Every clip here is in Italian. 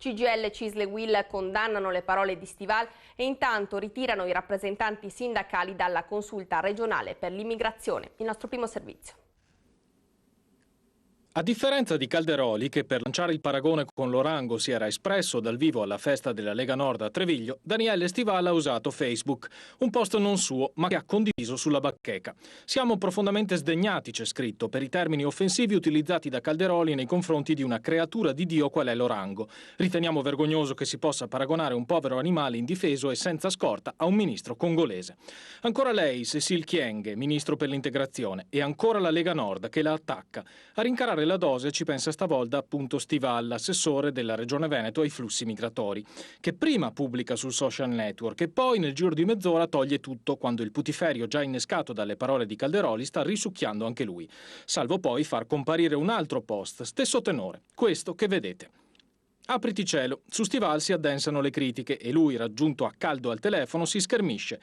CGIL, CISL e UIL condannano le parole di Stival e intanto ritirano i rappresentanti sindacali dalla consulta regionale per l'immigrazione. Il nostro primo servizio. A differenza di Calderoli, che per lanciare il paragone con Lorango si era espresso dal vivo alla festa della Lega Nord a Treviglio, Daniele Stival ha usato Facebook, un post non suo ma che ha condiviso sulla bacheca. Siamo profondamente sdegnati, c'è scritto, per i termini offensivi utilizzati da Calderoli nei confronti di una creatura di Dio qual è Lorango. Riteniamo vergognoso che si possa paragonare un povero animale indifeso e senza scorta a un ministro congolese. Ancora lei, Cécile Kyenge, ministro per l'integrazione, e ancora la Lega Nord che la attacca. A rincarare la dose ci pensa stavolta appunto Stival, assessore della Regione Veneto ai flussi migratori, che prima pubblica sul social network e poi nel giro di mezz'ora toglie tutto quando il putiferio già innescato dalle parole di Calderoli sta risucchiando anche lui, salvo poi far comparire un altro post, stesso tenore, questo che vedete. Apriti cielo, su Stival si addensano le critiche e lui, raggiunto a caldo al telefono, si schermisce.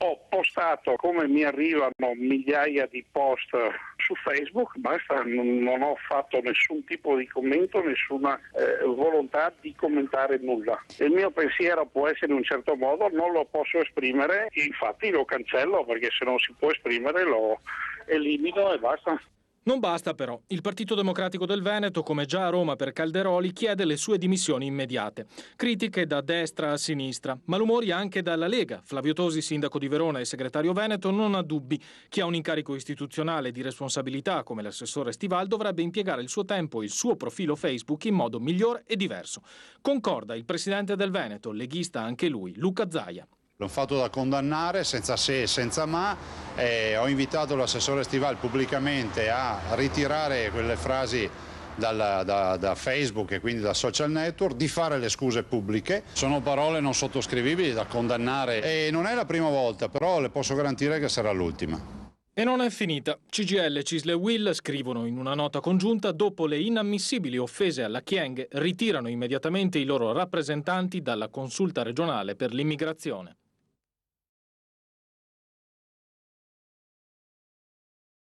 Ho postato, come mi arrivano migliaia di post su Facebook, basta, non ho fatto nessun tipo di commento, nessuna volontà di commentare nulla. Il mio pensiero può essere in un certo modo, non lo posso esprimere, infatti lo cancello perché se non si può esprimere lo elimino e basta. Non basta però. Il Partito Democratico del Veneto, come già a Roma per Calderoli, chiede le sue dimissioni immediate. Critiche da destra a sinistra, malumori anche dalla Lega. Flavio Tosi, sindaco di Verona e segretario veneto, non ha dubbi. Chi ha un incarico istituzionale di responsabilità come l'assessore Stival dovrebbe impiegare il suo tempo e il suo profilo Facebook in modo migliore e diverso. Concorda il presidente del Veneto, leghista anche lui, Luca Zaia. L'ho fatto da condannare senza se e senza ma, ho invitato l'assessore Stival pubblicamente a ritirare quelle frasi da Facebook e quindi da social network, di fare le scuse pubbliche. Sono parole non sottoscrivibili da condannare e non è la prima volta, però le posso garantire che sarà l'ultima. E non è finita. CGIL, CISL e UIL scrivono in una nota congiunta: dopo le inammissibili offese alla Kyenge, ritirano immediatamente i loro rappresentanti dalla consulta regionale per l'immigrazione.